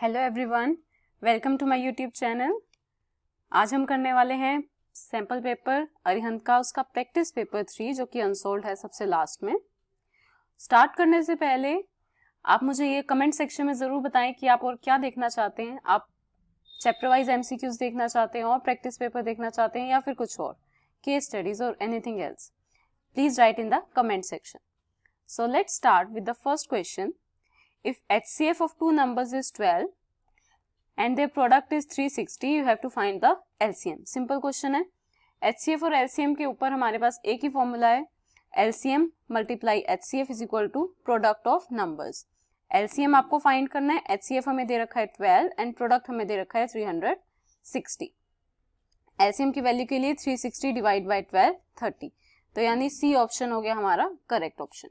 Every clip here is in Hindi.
Hello everyone, welcome to my YouTube channel. आज हम करने वाले हैं सैम्पल पेपर अरिहंत का उसका प्रैक्टिस पेपर 3 जो कि अनसोल्ड है सबसे लास्ट में। स्टार्ट करने से पहले आप मुझे ये कमेंट सेक्शन में ज़रूर बताएं कि आप और क्या देखना चाहते हैं। आप चैप्टर वाइज एमसीक्यूज देखना चाहते हैं और प्रैक्टिस पेपर देखना चाहते हैं या फिर कुछ और केस स्टडीज और anything else. Please write in the comment section. So let's start with the first question. If HCF of two numbers is 12 and their product is 360, you have to find the LCM. Simple question है। HCF और LCM के ऊपर हमारे पास एक ही फॉर्मूला है, LCM multiply HCF is equal to product of numbers. LCM आपको फाइंड करना है, HCF हमें दे रखा है 12 एंड प्रोडक्ट हमें दे रखा है 360। LCM की वैल्यू के लिए 360 डिवाइड बाई 12 30, तो यानी सी ऑप्शन हो गया हमारा correct option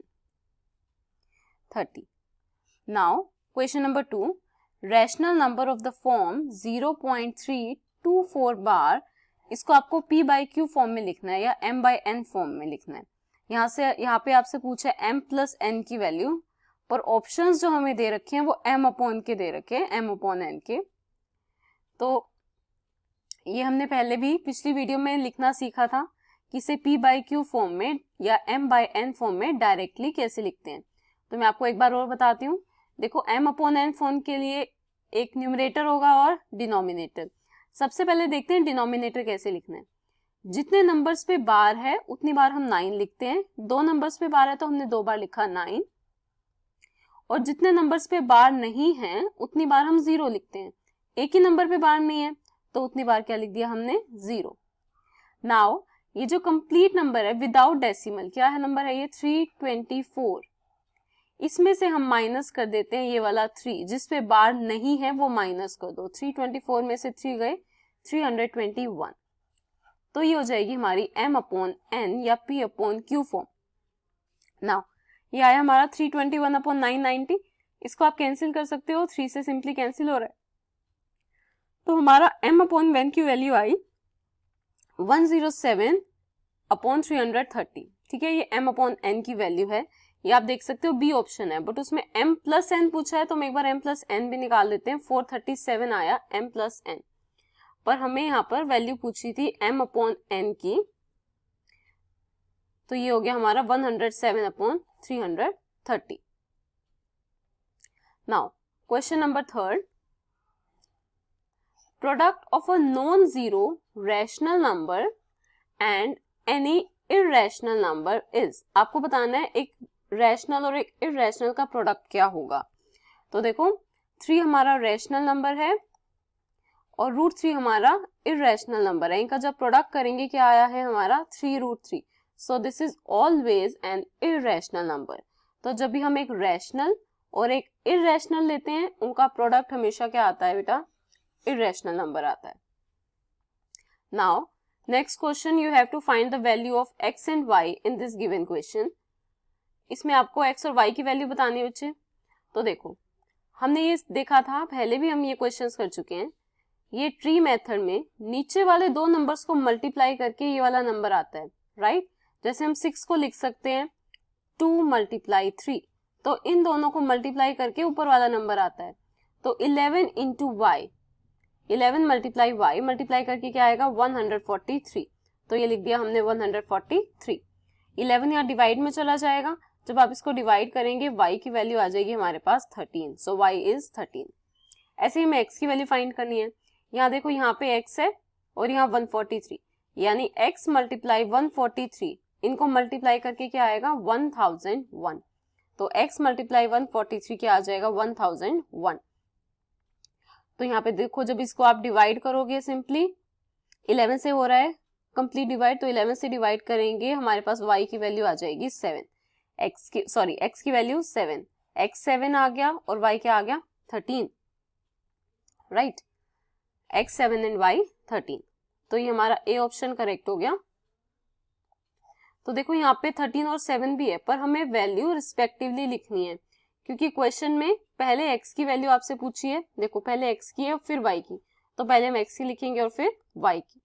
30। Now, question number 2, rational number of the form 0.324 bar, इसको आपको P by Q फॉर्म में लिखना है या M by N फॉर्म में लिखना है। यहाँ पे आपसे पूछा है M plus N की वैल्यू, पर ऑप्शंस जो हमें दे रखे हैं वो M अपॉन के दे रखे हैं, M अपॉन N के। तो ये हमने पहले भी पिछली वीडियो में लिखना सीखा था कि इसे P by Q फॉर्म में या M by N फॉर्म में डायरेक्टली कैसे लिखते हैं। तो मैं आपको एक बार और बताती हूँ। देखो M अपॉन N फॉर्म के लिए एक न्यूमरेटर होगा और डिनोमिनेटर। सबसे पहले देखते हैं डिनोमिनेटर कैसे लिखना है। जितने नंबर्स पे बार है उतनी बार हम 9 लिखते हैं। 2 नंबर्स पे बार है तो हमने 2 बार लिखा 9, और जितने नंबर्स पे बार नहीं है उतनी बार हम 0 लिखते हैं। एक ही नंबर पे बार नहीं है तो उतनी बार क्या लिख दिया हमने 0। नाउ ये जो कंप्लीट नंबर है विदाउट डेसिमल, क्या है नंबर है ये 324, इसमें से हम माइनस कर देते हैं ये वाला 3, जिस पे बार नहीं है वो माइनस कर दो। 324 में से 3 गए 321, तो ये हो जाएगी हमारी M अपॉन N या P upon Q form. Now ये आया हमारा 321 अपॉन 990, इसको आप कैंसिल कर सकते हो, 3 से सिंपली कैंसिल हो रहा है। तो हमारा M अपॉन N की वैल्यू आई 107 अपॉन 330। ठीक है, ये M अपॉन N की वैल्यू है, ये आप देख सकते हो बी ऑप्शन है, बट उसमें M प्लस N पूछा है तो हम एक बार M प्लस N भी निकाल देते हैं। 437 आया M प्लस N, पर हमें यहाँ पर वैल्यू पूछी थी M अपॉन N की, तो ये हो गया हमारा 107 upon 330। Now question number 3, product of a non zero rational number and any irrational number is. आपको बताना है एक रैशनल और एक इररेशनल का प्रोडक्ट क्या होगा। तो देखो 3 हमारा रैशनल नंबर है और √3 हमारा इररेशनल नंबर है। इनका जब प्रोडक्ट करेंगे क्या आया है हमारा 3√3, so this is always an irrational number. तो जब भी हम एक रैशनल और एक इररेशनल लेते हैं उनका प्रोडक्ट हमेशा क्या आता है बेटा, इररेशनल नंबर आता है। Now next question, you have to find the value of x and y in this given question. इसमें आपको x और y की वैल्यू बतानी है बच्चे। तो देखो हमने ये देखा था, पहले भी हम ये क्वेश्चंस कर चुके हैं। ये ट्री मेथड में नीचे वाले 2 नंबर्स को मल्टीप्लाई करके ये वाला नंबर आता है, राइट। जैसे हम 6 को लिख सकते हैं 2 मल्टीप्लाई 3, तो इन दोनों को मल्टीप्लाई करके ऊपर वाला नंबर आता है। तो 11 into y, 11 multiply y multiply करके क्या आएगा 143, तो ये लिख दिया हमने 143। 11 यहाँ डिवाइड में चला जाएगा, जब आप इसको डिवाइड करेंगे y की वैल्यू आ जाएगी हमारे पास 13, सो y इज 13। ऐसे ही हमें x की वैल्यू फाइंड करनी है। यहाँ देखो यहाँ पे x है और यहाँ 143, यानी x मल्टीप्लाई 143, इनको मल्टीप्लाई करके क्या आएगा 1001, तो x मल्टीप्लाई 143 क्या आ जाएगा 1001। तो यहाँ पे देखो जब इसको आप डिवाइड करोगे सिंपली 11 से हो रहा है कंप्लीट डिवाइड, तो 11 से डिवाइड करेंगे हमारे पास y की वैल्यू आ जाएगी 7, x की वैल्यू 7, x 7 आ गया और y क्या आ गया 13, राइट। x 7 एंड y 13, तो ये हमारा ए ऑप्शन करेक्ट हो गया। तो देखो यहाँ पे 13 और 7 भी है, पर हमें वैल्यू रिस्पेक्टिवली लिखनी है, क्योंकि क्वेश्चन में पहले x की वैल्यू आपसे पूछी है। देखो पहले x की है और फिर y की, तो पहले हम x की लिखेंगे और फिर y की।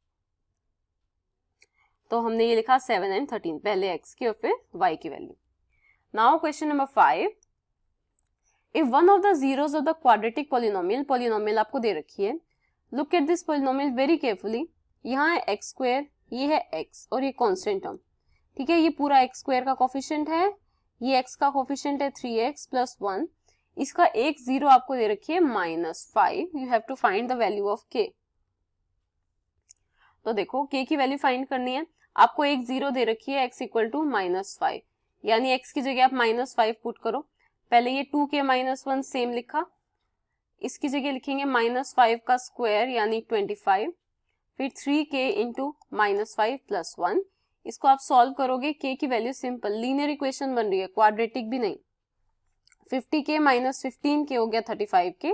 तो हमने ये लिखा 7 एंड 13, पहले x की और फिर y की value. Now question number 5, if one of the zeros of the quadratic polynomial आपको दे रखी है, look at this polynomial very carefully. यहाँ है एक्स स्क्वायर, ये है एक्स और ये कांस्टेंट टर्म, ठीक है। ये पूरा एक्स स्क्वायर का कोफिशिएंट है, ये एक्स का कोफिशिएंट है 3x + 1, इसका एक जीरो आपको दे रखी है -5। You have to find the value of k। तो देखो k की वैल्यू फाइंड करनी है, आपको एक जीरो दे रखी है x = -5, यानी x की जगह आप -5 पुट करो। पहले ये 2k - 1 सेम लिखा, इसकी जगह लिखेंगे -5 का स्क्वायर यानी 25, फिर 3k × -5 + 1। इसको आप सॉल्व करोगे, k की वैल्यू सिंपल लीनियर इक्वेशन बन रही है, क्वाड्रेटिक भी नहीं। 50k - 15k हो गया 35k,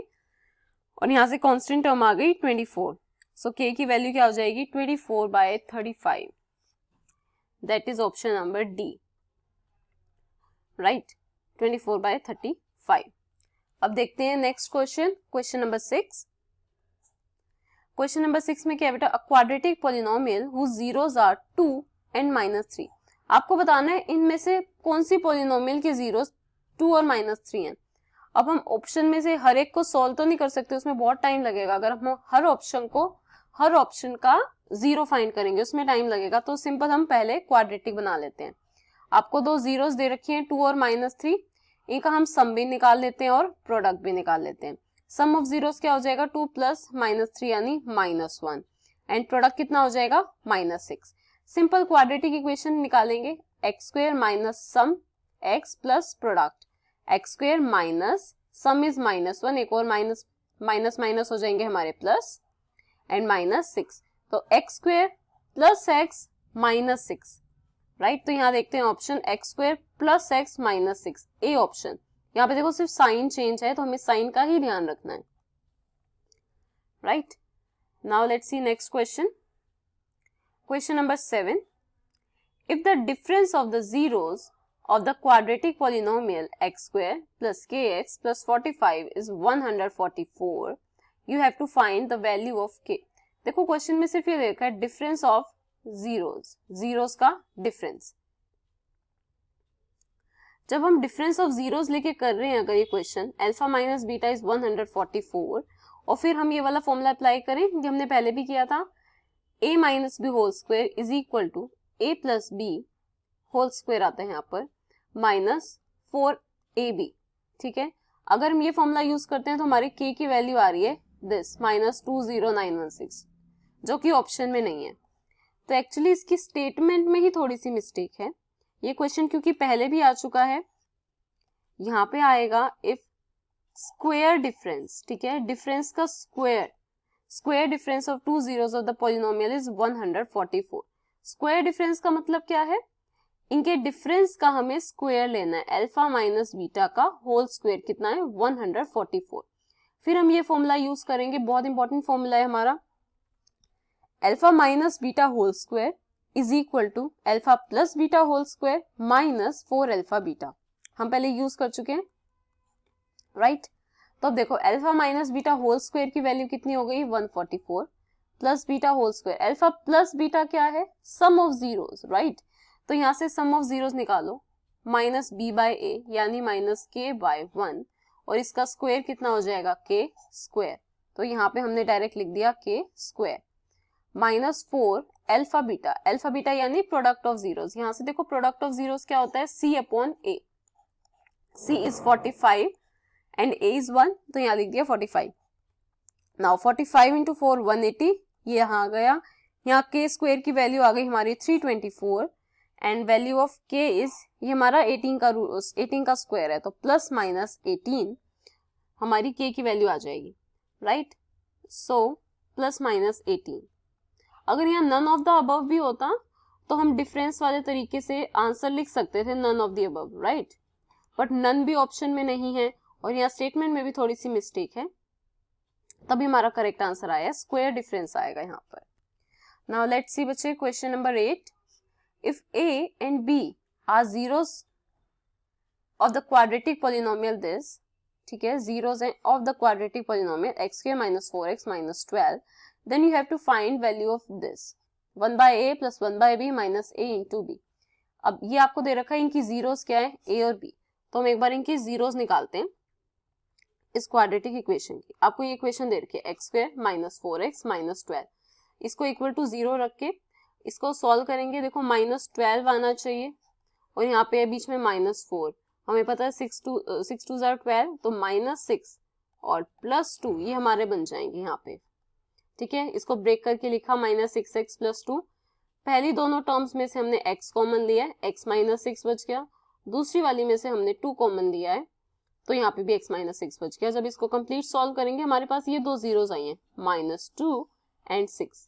और यहाँ से कांस्टेंट टर्म आ गई 24। सो k की वैल्यू क्या हो जाएगी 24/35। That is option number D, right, 24/35। अब देखते हैं next question, question number 6। Question number 6 में क्या है बेटा, a quadratic polynomial whose zeros are 2 and -3। आपको बताना है इनमें से कौन सी पॉलिनोमियल के जीरोस 2 और -3 हैं। अब हम ऑप्शन में से हर एक को सॉल्व तो नहीं कर सकते, उसमें बहुत टाइम लगेगा। अगर हम हर ऑप्शन का जीरो फाइंड करेंगे उसमें टाइम लगेगा, तो सिंपल हम पहले क्वाड्रेटिक बना लेते हैं। आपको दो जीरोस दे रखी हैं 2 और -3, इनका हम सम भी निकाल लेते हैं और प्रोडक्ट भी निकाल लेते हैं। सम ऑफ जीरोस क्या हो जाएगा 2 + -3 यानी -1, एंड प्रोडक्ट कितना हो जाएगा -6। सिंपल क्वाड्रेटिक इक्वेशन निकालेंगे, x² - sum x plus product, x² minus sum is -1, एक और माइनस माइनस हो जाएंगे हमारे प्लस, एंड -6। तो x² + x -6, राइट। तो यहाँ देखते हैं option x² + x -6, A option. यहाँ पे देखो सिर्फ साइन चेंज है, तो हमें साइन का ही ध्यान रखना है, right. Now let's C next question, question number 7। If the difference of the zeros of the quadratic polynomial x² + kx + 45 is 144, you have to find the value of k। देखो क्वेश्चन में सिर्फ ये देखा है डिफरेंस ऑफ जीरोस का डिफरेंस। जब हम डिफरेंस ऑफ जीरोस लेके कर रहे हैं अगर ये question, alpha minus beta is 144, और फिर हम ये वाला फॉर्मूला अप्लाई करें जो हमने पहले भी किया था, a - b whole square is equal to a + b whole square आता है यहाँ पर -4ab, ठीक है। अगर हम ये फॉर्मूला यूज करते हैं तो हमारी k की वैल्यू आ रही है दिस -20916, जो कि ऑप्शन में नहीं है। तो एक्चुअली इसकी स्टेटमेंट में ही थोड़ी सी मिस्टेक है। ये क्वेश्चन क्योंकि पहले भी आ चुका है, यहाँ पे आएगा इफ स्क्वायर डिफरेंस, ठीक है, डिफरेंस का square difference of two zeros of the polynomial is 144। Square difference का मतलब क्या है, इनके डिफरेंस का हमें स्क्वायर लेना है। अल्फा माइनस बीटा का होल स्क्वायर कितना है 144। फिर हम ये फॉर्मूला यूज करेंगे, बहुत इंपॉर्टेंट फॉर्मूला है हमारा, alpha minus beta whole square is equal to alpha plus beta whole square minus 4 alpha beta. हम पहले यूज कर चुके हैं, राइट। तो अब देखो alpha minus beta whole square की वैल्यू कितनी हो गई 144 plus beta whole square. Alpha plus beta क्या है, सम ऑफ जीरोस, राइट। तो यहाँ से सम ऑफ जीरोस निकालो, -b/a यानी -k/1, और इसका स्क्वायर कितना हो जाएगा k²। तो यहाँ पे हमने डायरेक्ट लिख दिया k², -4 अल्फा बीटा यानी प्रोडक्ट ऑफ जीरोस। यहाँ से देखो प्रोडक्ट ऑफ जीरोस क्या होता है c/a, c is 45 and a is 1, तो यहाँ लिख दिया 45। नाउ 45 × 4 180, ये यहाँ आ गया। यहाँ k² की वैल्यू आ गई हमारी 324, and value of k is, ये हमारा 18 का स्क्वायर है, तो +-18 हमारी k की वैल्यू आ जाएगी, राइट। सो +-18। अगर यहाँ नन ऑफ द अबव भी होता तो हम डिफरेंस वाले तरीके से आंसर लिख सकते थे, none of the above, right. But none भी ऑप्शन में नहीं है, और यहाँ स्टेटमेंट में भी थोड़ी सी मिस्टेक है, तभी हमारा करेक्ट आंसर आया, स्क्वायर डिफरेंस आएगा यहाँ पर। नाउ लेट्स सी बच्चे question number 8। If a and b are zeros of the quadratic polynomial this, ठीक है, zeros of the quadratic polynomial x² - 4x - 12, then you have to find value of this 1/a + 1/b - a × b। अब ये आपको दे रखा है, इनकी जीरोस क्या है a और b, तो हम एक बार इनकी जीरोस निकालते हैं। इस क्वाड्रेटिक इक्वेशन की, आपको ये इक्वेशन दे रखी है x² - 4x - 12, इसको इक्वल टू 0 रख के इसको सॉल्व करेंगे। देखो -12 आना चाहिए और यहाँ पे बीच में -4, हमें पता है 6 2 12, तो -6 और +2 ये हमारे बन जाएंगे यहाँ पे, ठीक है। इसको ब्रेक करके लिखा -6x + 2, पहली दोनों टर्म्स में से हमने x कॉमन लिया है, x - 6 बच गया, दूसरी वाली में से हमने 2 कॉमन लिया है तो यहाँ पे भी x - 6 बच गया। जब इसको कंप्लीट सॉल्व करेंगे हमारे पास ये दो जीरोस आई हैं, -2 और 6,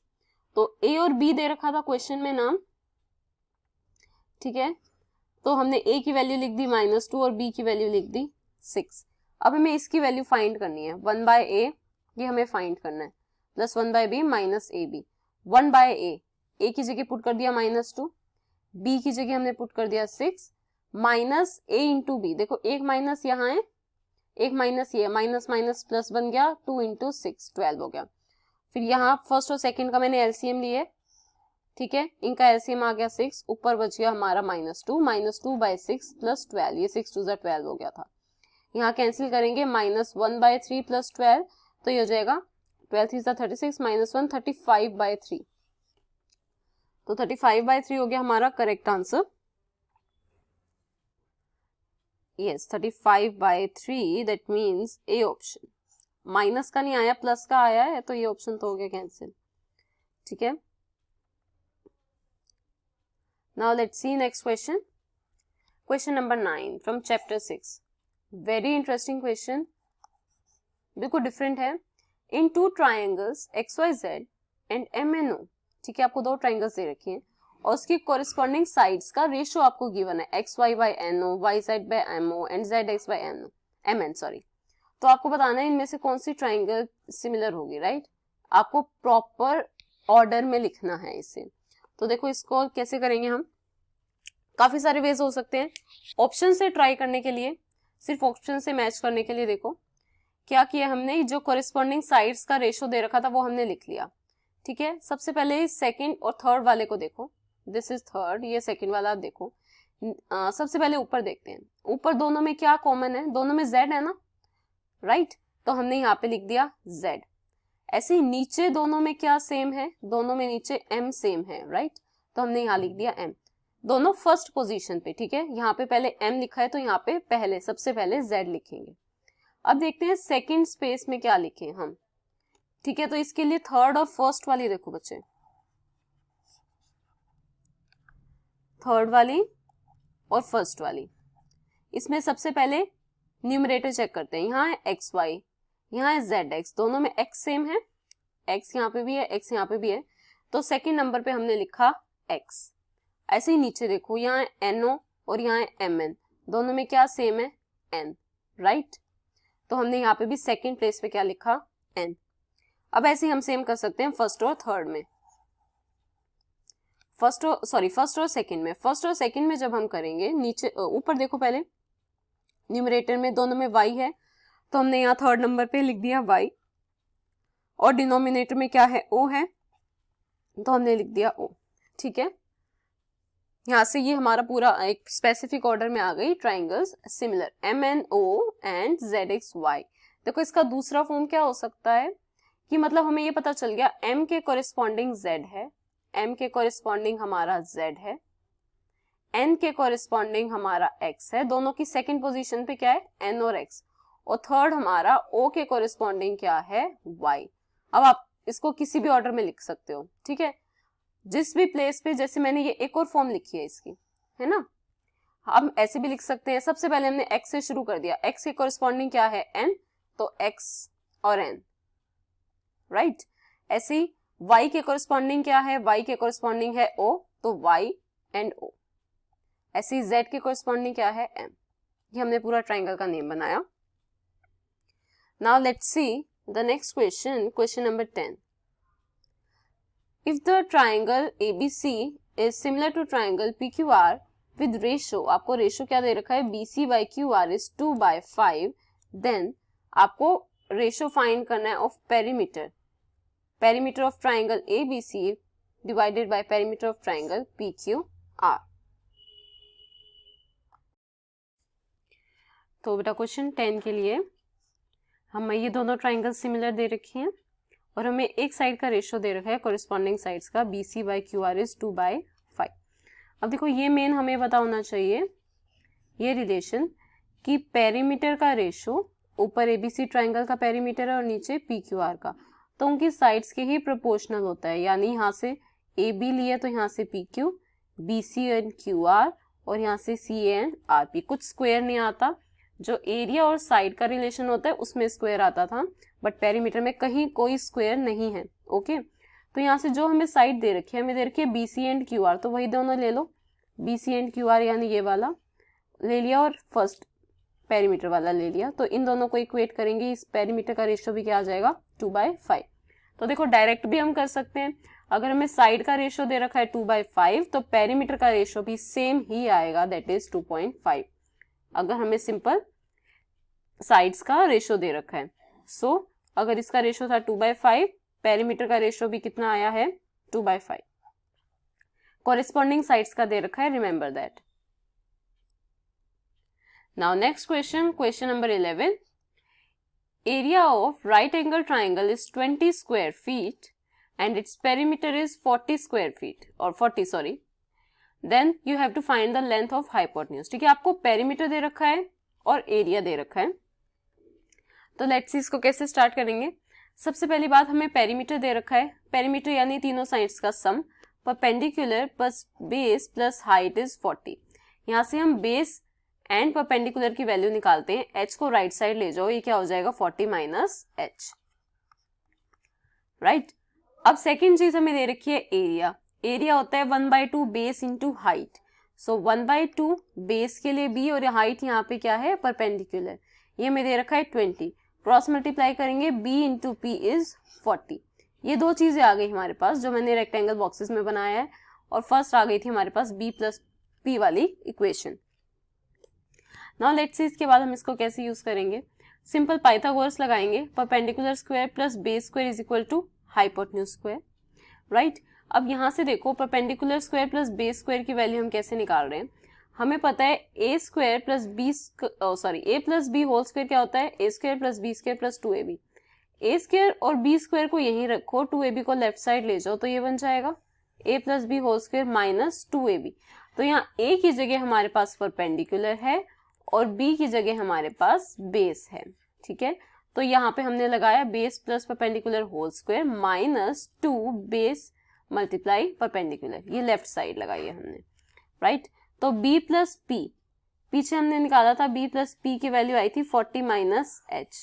तो a और b दे रखा था क्वेश्चन में नाम, ठीक है। तो हमने a की वैल्यू लिख दी -2 और b की वैल्यू लिख दी 6। अब हमें इसकी वैल्यू फाइंड करनी है, 1/a ये हमें फाइंड करना है, plus 1/b minus ab। 1/a, a की जगह पुट कर दिया -2, b की जगह हमने पुट कर दिया 6, माइनस a इंटू b, देखो एक माइनस यहाँ है, एक माइनस ये, माइनस माइनस प्लस बन गया, 2 × 6 12 हो गया। फिर यहाँ फर्स्ट और सेकंड का मैंने एलसीएम लिए, ठीक है, इनका एलसीएम आ गया 6, ऊपर बच गया हमारा -2/6 + 12, ये 6 2 12 हो गया था। यहाँ कैंसिल करेंगे, -1/3 + 12, तो ये हो जाएगा 12 3 36 -1 35/3, तो 35/3 हो गया हमारा correct answer. Yes 35/3, that means A option. Minus का नहीं आया, प्लस का आया है, तो ये ऑप्शन तो हो गया कैंसिल, ठीक है। Now let's C next question, question number 9 from chapter 6, very interesting question, बिल्कुल डिफरेंट है। इन 2 ट्राइंगल्स XYZ एंड MNO, ठीक है, आपको 2 ट्राइंगल्स दे रखी हैं और उसकी कोरिस्पॉन्डिंग साइड्स का रेशियो आपको गिवन है, XY/NO, YZ/MO and ZX/MN, sorry. तो आपको बताना है इनमें से कौन सी ट्राइंगल सिमिलर होगी, राइट। आपको प्रॉपर ऑर्डर में लिखना है इसे। तो देखो इसको कैसे करेंगे हम, काफी सारे वेज हो सकते हैं। ऑप्शन से ट्राई करने के लिए, सिर्फ ऑप्शन से मैच करने के लिए देखो क्या किया हमने, जो कोरिस्पॉन्डिंग साइड्स का रेशियो दे रखा था वो हमने लिख लिया, ठीक है। सबसे पहले सेकंड और थर्ड वाले को देखो, दिस इज थर्ड, ये सेकंड वाला आप देखो। सबसे पहले ऊपर देखते हैं, ऊपर दोनों में क्या कॉमन है, दोनों में z है ना, राइट, तो हमने यहाँ पे लिख दिया z। ऐसे ही नीचे दोनों में क्या सेम है, दोनों में नीचे m सेम है, राइट, तो हमने यहाँ लिख दिया m। दोनों फर्स्ट पोजीशन पे, ठीक है, यहाँ पे पहले m लिखा है तो यहाँ पे पहले सबसे पहले z लिखेंगे। अब देखते हैं सेकंड स्पेस में क्या लिखे हम, ठीक है। तो इसके लिए थर्ड और फर्स्ट वाली देखो बच्चे, थर्ड वाली और फर्स्ट वाली, इसमें सबसे पहले न्यूमरेटर चेक करते हैं। यहाँ है XY, यहाँ है ZX, दोनों में x सेम है, x यहाँ पे भी है, x यहाँ पे भी है, तो सेकंड नंबर पे हमने लिखा x। ऐसे ही नीचे देखो, यहाँ है NO और यहाँ है MN, दोनों में क्या सेम है, N, राइट, तो हमने यहाँ पे भी सेकंड प्लेस पे क्या लिखा, N। अब ऐसे ही हम सेम कर सकते हैं फर्स्ट और थर्ड में, फर्स्ट और सेकंड में। फर्स्ट और सेकंड में जब हम करेंगे, नीचे ऊपर देखो, पहले न्यूमरेटर में दोनों में y है तो हमने यहाँ थर्ड नंबर पे लिख दिया y, और डिनोमिनेटर में क्या है, o है, तो हमने लिख दिया o, ठीक है। यहाँ से ये हमारा पूरा एक स्पेसिफिक ऑर्डर में आ गई triangles similar, MNO and ZXY। देखो इसका दूसरा फॉर्म क्या हो सकता है कि मतलब हमें ये पता चल गया M के कोरिस्पॉन्डिंग Z है, M के कोरिस्पॉन्डिंग हमारा Z है, N के कोरिस्पॉन्डिंग हमारा X है, दोनों की सेकंड पोजीशन पे क्या है, N और X, और थर्ड हमारा O के कोरिस्पॉन्डिंग क्या है, Y। अब आप इसको किसी भी ऑर्डर में लिख सकते हो, ठीक है, जिस भी प्लेस पे, जैसे मैंने ये एक और फॉर्म लिखी है इसकी, है ना, हम ऐसे भी लिख सकते हैं। सबसे पहले हमने x से शुरू कर दिया, x के कोरिस्पॉन्डिंग क्या है, n, तो x और n, राइट। ऐसे ही y के कोरिस्पॉन्डिंग क्या है, y के कोरिस्पॉन्डिंग है o, तो y एंड o। ऐसे ही z के कोरिस्पॉन्डिंग क्या है, m। ये हमने पूरा ट्राइंगल का नेम बनाया। Now let's see the next question, question number 10। If the triangle ABC is similar to triangle PQR with ratio, आपको रेशियो क्या दे रखा है, BC/QR is 2/5, then आपको रेशियो फाइंड करना है of perimeter, perimeter of triangle ABC divided by perimeter of triangle PQR। तो बेटा क्वेश्चन 10 के लिए हमें ये दोनों ट्राइंगल सिमिलर दे रखी हैं और हमें एक साइड का रेशियो दे रखा है कोरिस्पॉन्डिंग साइड्स का, BC बाई QR इज 2/5। अब देखो ये मेन हमें पता होना चाहिए ये रिलेशन कि पेरीमीटर का रेशियो, ऊपर ABC ट्राइंगल का पेरीमीटर है और नीचे PQR का, तो उनकी साइड्स के ही प्रोपोर्शनल होता है। यानी यहाँ से AB लिए तो यहाँ से PQ, BC एंड QR और यहाँ से CA एंड RP। कुछ स्क्वायर नहीं आता, जो एरिया और साइड का रिलेशन होता है उसमें स्क्वायर आता था, बट पेरीमीटर में कहीं कोई स्क्वायर नहीं है। ओके, तो यहाँ से जो हमें साइड दे रखी है, हमें दे रखी है BC एंड QR, तो वही दोनों ले लो, BC एंड QR यानी ये वाला ले लिया और फर्स्ट पेरीमीटर वाला ले लिया, तो इन दोनों को इक्वेट करेंगे, इस पेरीमीटर का रेशियो भी क्या आ जाएगा 2/5। तो देखो डायरेक्ट भी हम कर सकते हैं, अगर हमें साइड का रेशियो दे रखा है 2/5 तो पेरीमीटर का रेशियो भी सेम ही आएगा, दैट इज 2.5, अगर हमें सिंपल साइड्स का रेशियो दे रखा है। सो अगर इसका रेशियो था 2/5, पेरीमीटर का रेशियो भी कितना आया है 2/5। कॉरेस्पॉन्डिंग साइड्स का दे रखा है, remember that. Now next question, question number 11, area of right angle triangle is 20 square feet and its perimeter is 40 square feet or 40 sorry, then you have to find the length of hypotenuse। ठीक है, आपको पेरीमीटर दे रखा है और एरिया दे रखा है, तो लेट्स सी इसको कैसे स्टार्ट करेंगे। सबसे पहली बात, हमें पेरीमीटर दे रखा है, पेरीमीटर यानी तीनों साइड्स का sum, perpendicular plus base plus height is 40। यहाँ से हम बेस एंड परपेंडिकुलर की वैल्यू निकालते हैं, h को राइट साइड ले जाओ, ये क्या हो जाएगा 40 माइनस h, राइट। अब सेकेंड चीज हमें दे रखी है एरिया, एरिया होता है 1/2 बेस इंटू हाइट, सो 1/2 बेस के लिए b और हाइट यहाँ पे क्या है परपेंडिकुलर, ये हमें दे रखा है 20, क्रॉस मल्टीप्लाई करेंगे b इंटू p इज 40। ये दो चीजें आ गई हमारे पास जो मैंने रेक्टेंगल बॉक्सेस में बनाया है, और फर्स्ट आ गई थी हमारे पास b प्लस p वाली इक्वेशन। नाउ लेट्स सी इसके बाद हम इसको कैसे यूज करेंगे। सिंपल पाइथागोरस लगाएंगे, perpendicular square plus base square is equal to hypotenuse square, right. अब यहाँ से देखो perpendicular square plus base square की वैल्यू हम कैसे निकाल रहे हैं, हमें पता है a square plus b a plus b whole square क्या होता है a square plus b square plus 2ab। a square और b स्क्वायर को यहीं रखो, 2ab को लेफ्ट साइड ले जाओ, तो ये बन जाएगा a plus b whole square minus 2ab। तो यहाँ a की जगह हमारे पास परपेंडिकुलर है और b की जगह हमारे पास बेस है, ठीक है। तो यहाँ पे हमने लगाया base plus perpendicular whole square minus 2 base multiply perpendicular, ये लेफ्ट साइड लगाई है हमने, राइट। तो b प्लस p, पीछे हमने निकाला था b प्लस p की वैल्यू आई थी 40 माइनस h,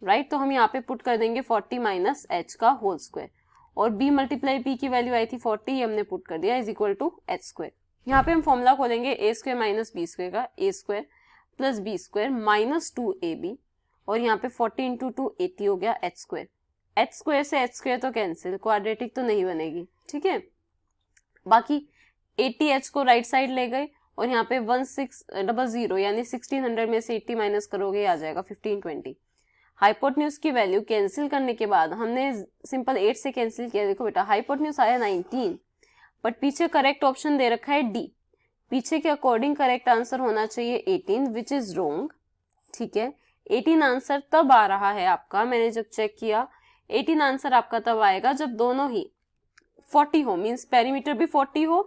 राइट। तो हम यहाँ पे पुट कर देंगे 40 माइनस h का होल स्क्वायर, और b मल्टीप्लाई p की वैल्यू आई थी 40, ये हमने पुट कर दिया is equal to h square. यहाँ पे हम फॉर्मूला खोलेंगे a square minus b square का, a square plus b square minus 2ab, और यहाँ पे 40 इंटू 2 80 हो गया h स्क्वायर। h स्क्वायर से h स्क्वायर तो कैंसिल, क्वाड्रेटिक तो नहीं बनेगी, ठीक है। बाकी 80h को राइट साइड ले गए और यहाँ पे 1600 यानी 1600 में से 80 माइनस करोगे आ जाएगा 1520। हाइपोटेन्यूज की वैल्यू कैंसिल करने के बाद हमने सिंपल 8 से कैंसिल किया, देखो बेटा हाइपोटेन्यूज आया 19, बट पीछे करेक्ट ऑप्शन दे रखा है डी, पीछे के अकॉर्डिंग करेक्ट आंसर होना चाहिए 18 विच इज रोंग, ठीक है। 18 आंसर तब आ रहा है आपका, मैंने जब चेक किया 18 आंसर आपका तब आएगा जब दोनों ही 40 हो, मींस पेरीमीटर भी 40 हो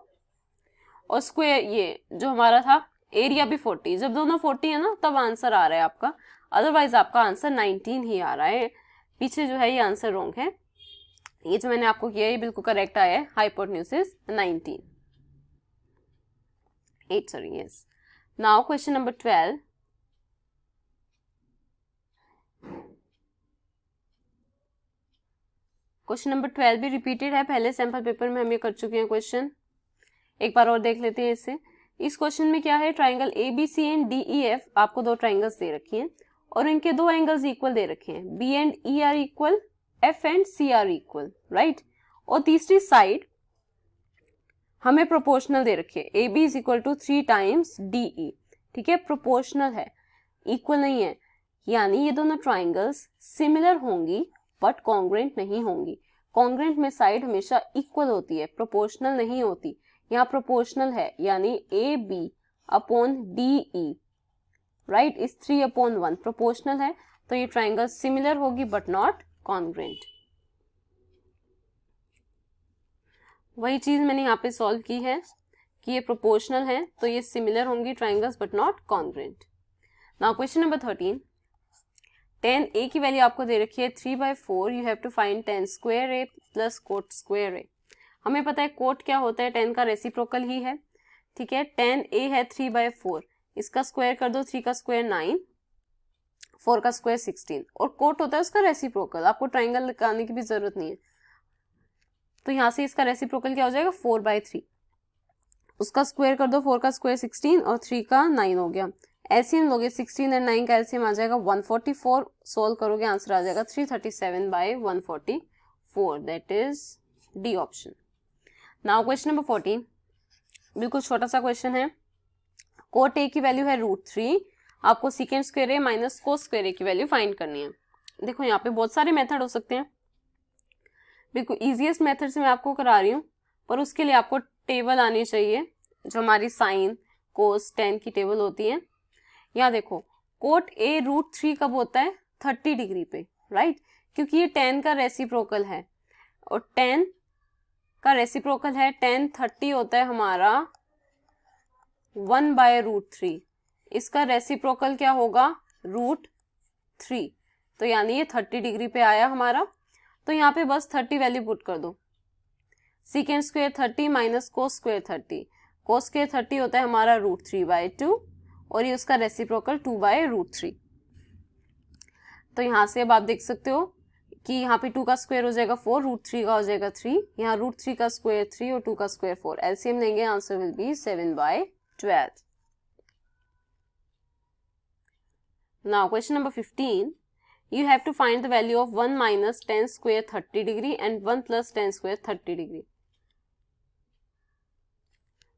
और स्क्वायर ये जो हमारा था एरिया भी 40, जब दोनों 40 है ना तब आंसर आ रहा है आपका, अदरवाइज आपका आंसर 19 ही आ रहा है। पीछे जो है ये आंसर रोंग है, ये जो मैंने आपको किया ये बिल्कुल करेक्ट आया है, hypotenuse is 8 sorry, yes. Now question number 12. Question number 12 भी रिपीटेड है, पहले सैंपल पेपर में हम ये कर चुके हैं क्वेश्चन, एक बार और देख लेते हैं इसे। इस क्वेश्चन में क्या है, ट्राइंगल ABC एंड DEF, आपको दो ट्राइंगल्स दे रखी हैं और इनके दो एंगल्स इक्वल दे रखे हैं, B and E are equal, F and C are equal, right. और तीसरी साइड हमें प्रोपोर्शनल दे रखी है, AB is equal to 3 times DE, ठीक है, प्रोपोर्शनल है, इक्वल नहीं है, यानी ये दोनों ट्राइंगल्स सिमिलर होंगी बट कॉन्ग्रुएंट नहीं होंगी। कॉन्ग्रुएंट में साइड हमेशा इक्वल होती है, प्रोपोर्शनल नहीं होती, यहाँ प्रोपोर्शनल है यानी AB upon DE, right, is 3/1 proportional है, तो ये ट्राइंगल सिमिलर होगी बट नॉट कॉन्ग्रुएंट। वही चीज मैंने यहाँ पे सॉल्व की है कि ये प्रोपोर्शनल है तो ये सिमिलर होंगी triangles but not congruent. Now question number 13, tan a की वैल्यू आपको दे रखी है 3/4, you have to find tan square a plus cot square a। हमें पता है कोट क्या होता है, tan का रेसिप्रोकल ही है, ठीक है। tan a है 3/4, इसका स्क्वायर कर दो, 3 का स्क्वायर 9, 4 का स्क्वायर 16, और कोट होता है उसका रेसिप्रोकल, आपको ट्राइंगल निकालने की भी जरूरत नहीं है। तो यहाँ से इसका रेसिप्रोकल क्या हो जाएगा 4/3, उसका स्क्वायर कर दो, 4 का स्क्वायर 16 और 3 का 9 हो गया। एलसीएम लोगे 16 और 9 का एलसीएम आ जाएगा 144, सोल्व करोगे आंसर आ जाएगा 337/144, that is D option. Now question number 14, बिल्कुल छोटा सा क्वेश्चन है। कोट ए की वैल्यू है √3, आपको सेकेंड स्क्वायर ए माइनस कोस स्क्वायर ए की वैल्यू फाइंड करनी है। देखो यहाँ पे बहुत सारे मेथड हो सकते हैं, बिल्कुल इजीएस्ट मेथड से मैं आपको करा रही हूँ, पर उसके लिए आपको टेबल आनी चाहिए, जो हमारी साइन कोस टेन की टेबल होती है। यहाँ देखो कोट ए √3 कब होता है 30 डिग्री पे, राइट, क्योंकि ये 10 का रेसिप्रोकल है, और 10 का रेसिप्रोकल है 10, 30 होता है हमारा 1/√3, इसका रेसिप्रोकल क्या होगा √3, तो यानी ये 30 डिग्री पे आया हमारा। तो यहाँ पे बस 30 वैल्यू पुट कर दो, second square 30 minus cos square 30, cos square 30 होता है हमारा √3/2, और ये उसका रेसिप्रोकल 2/√3। तो यहाँ से अब आप देख सकते हो कि यहाँ पे 2 का स्क्वायर हो जाएगा 4, √3 का हो जाएगा 3, यहाँ √3 का स्क्वायर 3 और 2 का स्क्वायर 4, एलसीएम लेंगे answer will be 7/12। Now question number 15, you have to find the value of 1 minus tan square 30 degree and 1 plus tan square 30 degree।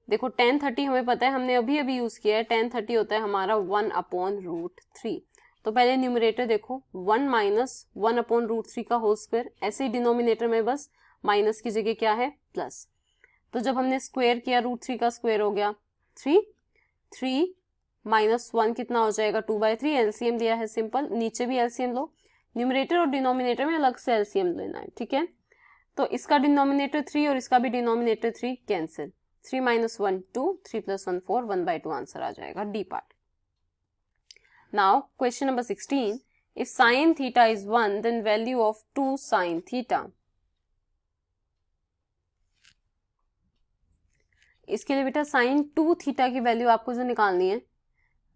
देखो tan 30 हमें पता है, हमने अभी अभी यूज किया है, tan 30 होता है हमारा 1/√3। तो पहले न्यूमरेटर देखो 1 माइनस 1/√3 का होल स्क्वायर, ऐसे ही डिनोमिनेटर में बस माइनस की जगह क्या है प्लस। तो जब हमने स्क्वायर किया √3 का स्क्वायर हो गया 3, 3 माइनस 1 कितना हो जाएगा 2/3, एलसीएम दिया है सिंपल, नीचे भी एलसीएम लो, न्यूमरेटर और डिनोमिनेटर में अलग से एलसीएम लेना है, ठीक है। तो इसका डिनोमिनेटर 3 और इसका भी denominator 3 cancel, 3 minus 1 2, 3 plus 1 4, 1/2 answer आ जाएगा D part. Now question number 16, if sine theta is 1 then value of 2 sine theta. इसके लिए बेटा साइन 2 थीटा की वैल्यू आपको जो निकालनी है,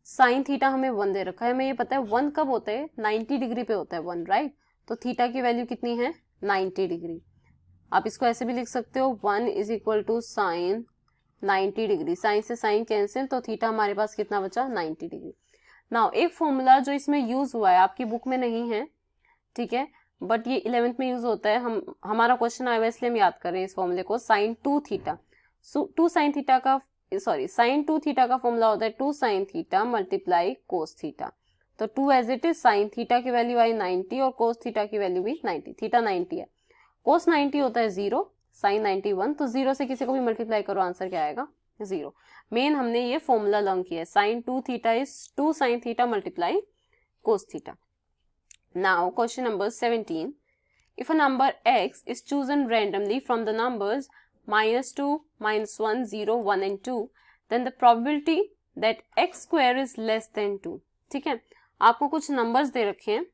साइन थीटा हमें 1 दे रखा है, हमें ये पता है 1 कब होता है 90 डिग्री पे होता है 1, राइट। तो थीटा की वैल्यू कितनी है 90 डिग्री। आप इसको ऐसे भी लिख सकते हो 1 is equal to sine 90 degree, sine से साइन कैंसिल, तो थीटा हमारे पास कितना बचा 90 डिग्री। नाउ एक फॉर्मूला जो इसमें यूज हुआ है आपकी बुक में नहीं है, ठीक है, बट ये 11th में यूज होता है, हमारा क्वेश्चन आया हुआ इसलिए हम याद कर रहे हैं इस फॉर्मूले को, sine 2 theta. Two sine theta का साइन 2 थीटा का फॉर्मूला होता है 2 sine theta multiply cos theta. तो 2 as it is, sine theta की वैल्यू आई 90 और कोस थीटा की वैल्यू भी 90, थीटा 90 है, कोस 90 होता है 0, साइन 91, तो 0 से किसी को भी मल्टीप्लाई करो आंसर क्या आएगा 0। मेन हमने ये फॉर्मूला लर्न किया है, sine 2 theta is 2 sine theta multiply cos theta. Now question number 17, if a number x is chosen randomly from the numbers -2, -1, 0, 1 and 2, then the probability that x square is less than 2। ठीक है, आपको कुछ नंबर्स दे रखे हैं,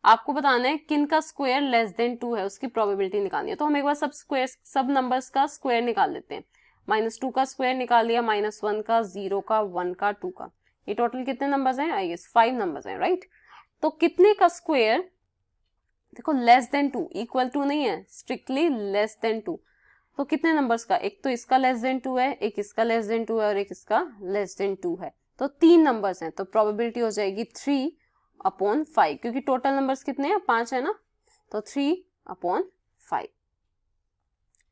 आपको बताना है किन का स्क्वायर लेस देन 2 है, उसकी प्रोबेबिलिटी निकालनी है। तो हम एक बार सब नंबर्स का स्क्वायर निकाल लेते हैं। -2 का स्क्वायर निकाल लिया, -1 का, 0 का, 1 का, 2 का, ये टोटल कितने नंबर्स हैं, आई गेस 5 नंबर्स हैं, राइट। तो कितने का स्क्वायर, देखो लेस देन 2, इक्वल टू नहीं है, स्ट्रिक्टली लेस देन 2, तो कितने नंबर्स का, एक तो इसका लेस देन 2 है, एक इसका लेस देन 2 है और एक इसका लेस देन 2 है, तो 3 नंबर्स हैं, तो प्रोबेबिलिटी हो जाएगी 3/5, क्योंकि टोटल नंबर्स कितने हैं 5 है ना, तो 3/5।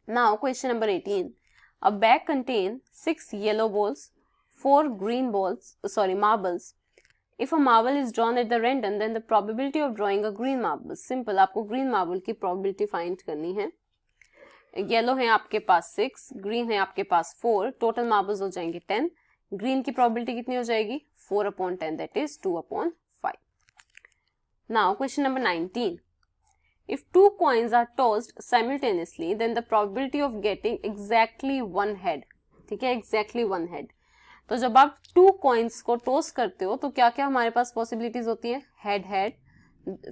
Now question number 18, a bag contain 6 yellow balls, 4 green balls, marbles. If a marble is drawn at the random, then the probability of drawing a green marble, simple, आपको green marble की probability find करनी है। येलो है आपके पास 6, ग्रीन है आपके पास 4, टोटल मार्बल्स हो जाएंगे 10, ग्रीन की प्रोबेबिलिटी कितनी हो जाएगी 4/10, that is 2/5। Now question number 19. If two coins are tossed simultaneously, then the probability of getting exactly one head, ठीक है, exactly one head. तो जब आप टू कॉइन्स को टॉस करते हो तो क्या क्या हमारे पास पॉसिबिलिटीज होती है? हेड हेड,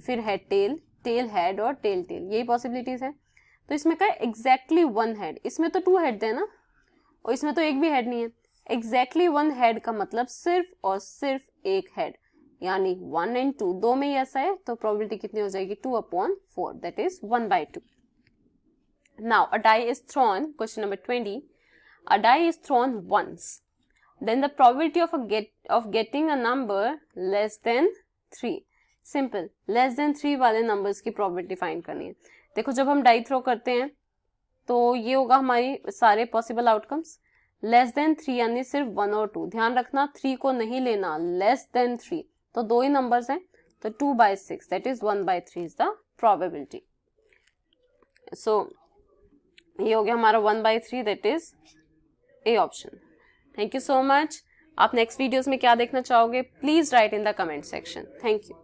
फिर हेड टेल, टेल हेड और टेल टेल, यही पॉसिबिलिटीज है. तो इसमें क्या है? Exactly one head. इसमें तो टू हेड है ना, और इसमें तो एक भी हेड नहीं है. एग्जैक्टली वन हेड का मतलब सिर्फ और सिर्फ एक हेड, यानी 1 एंड 2 दो में ही ऐसा है. तो प्रोबेबिलिटी कितनी हो जाएगी? 2/4, that is 1/2. Now a die is thrown, question number 20. A die is thrown once, then the probability of getting a number less than 3. Simple, less than 3 वाले नंबर्स की प्रोबेबिलिटी फाइंड करनी है. देखो जब हम डाई थ्रो करते हैं तो ये होगा हमारी सारे पॉसिबल आउटकम्स. लेस देन 3 यानी सिर्फ 1 और 2. ध्यान रखना 3 को नहीं लेना, लेस देन 3. तो दो ही नंबर्स हैं, तो 2/6 that is 1/3 is the probability. So ये हो गया हमारा 1/3, that is a option. Thank you so much. आप नेक्स्ट वीडियोस में क्या देखना चाहोगे? Please write in the comment section. Thank you.